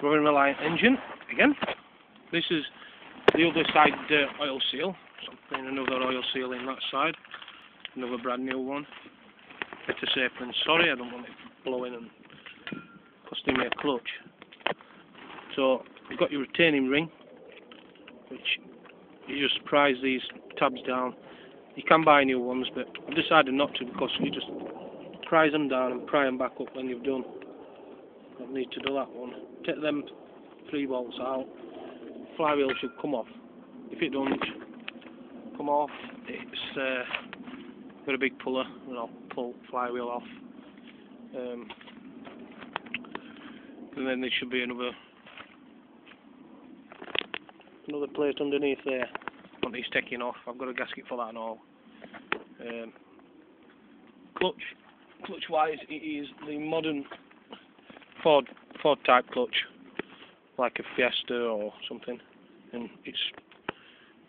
Robbin Reliant engine again. This is the other side oil seal. So I'm putting another oil seal in that side. Another brand new one. Better safe than sorry. I don't want it blowing and costing me a clutch. So you've got your retaining ring, which you just prise these tabs down. You can buy new ones, but I've decided not to because you just prise them down and pry them back up when you've done. Don't need to do that one. Take them 3 bolts out. Flywheel should come off. If it doesn't come off, it's got a big puller, and I'll pull flywheel off. And then there should be another plate underneath there. Want these taking off. I've got a gasket for that and all. Clutch wise, it is the modern Ford type clutch, like a Fiesta or something, and it's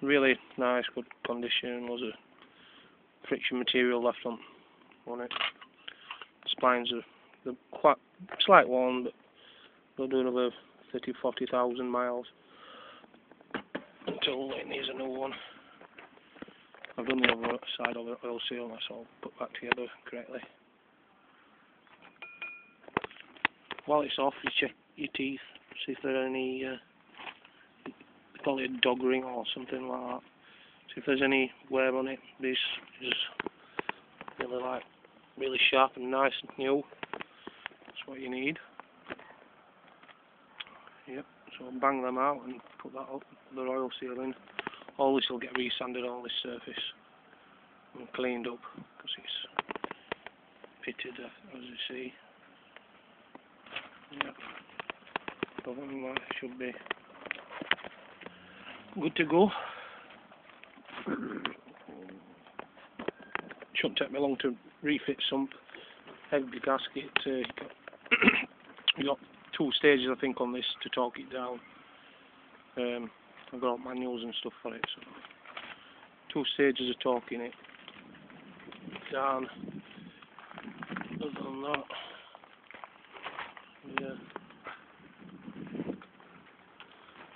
really nice, good condition. Loads of friction material left on it. Splines are quite slight worn, but they'll do another 30,000-40,000 miles until it needs a new one. I've done the other side of the oil seal, that's all put back together correctly. While it's off, you check your teeth, see if there are any, they call it a dog ring or something like that. See if there's any wear on it. This is really sharp and nice and new. That's what you need. Yep, so bang them out and put that up, the oil seal in. All this will get resanded, all this surface, and cleaned up, because it's pitted, as you see. Yep. So that should be good to go. Shouldn't take me long to refit sump, heavy gasket. You got 2 stages I think on this to torque it down. I've got manuals and stuff for it, so 2 stages of torquing it down. Other than that,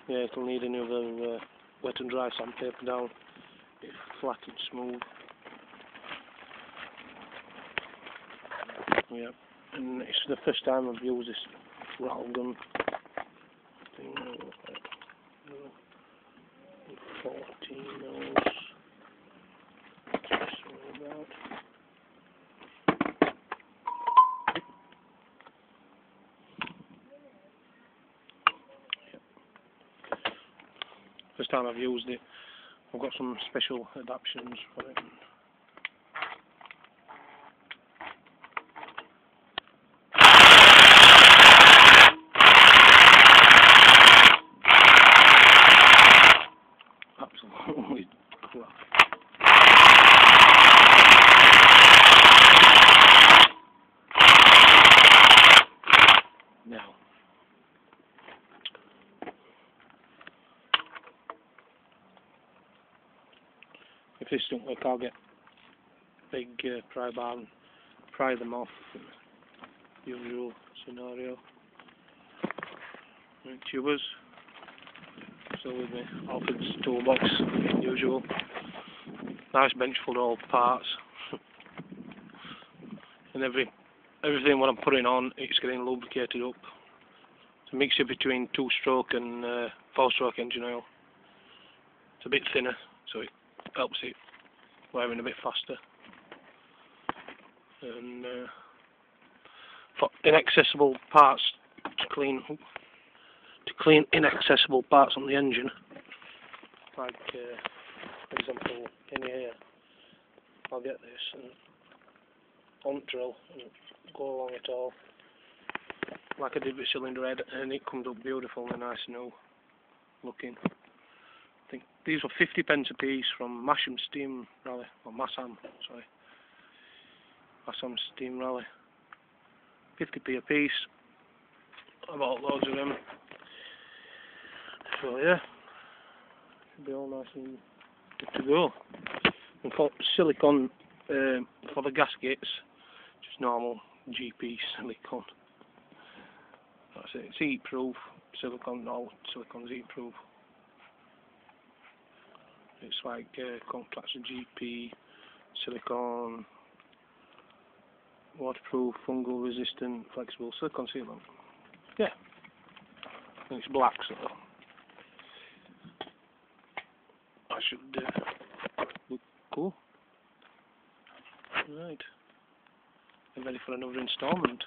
yeah, it'll need another wet and dry sandpaper down. It's flat and smooth. Yeah, and it's the first time I've used this rattle gun thing. 14 mils. First time I've used it. I've got some special adaptions for it. Absolutely crap. Now, if this don't work, I'll get a big pry bar and pry them off. Usual scenario. Right, tubers. Still with me. Alfred's toolbox, usual. Nice bench full of old parts. And everything what I'm putting on, it's getting lubricated up. It's a mixture between 2-stroke and 4-stroke engine oil. It's a bit thinner, so it helps it wearing a bit faster. And for inaccessible parts to clean inaccessible parts on the engine, like for example in here, I'll get this and on drill and go along it all like I did with cylinder head, and it comes up beautiful and nice new looking. I think these were 50p a piece from Masham Steam Rally, or Massam, sorry. Massam Steam Rally. 50p a piece. I bought loads of them. So yeah, should be all nice and good to go. And for silicone for the gaskets, just normal GP silicone. That's it. It's heat proof, silicon's heat-proof. It's like contacts GP, silicone, waterproof, fungal resistant, flexible silicone sealant. Yeah. And it's black, so I should look cool. Right. I'm ready for another installment.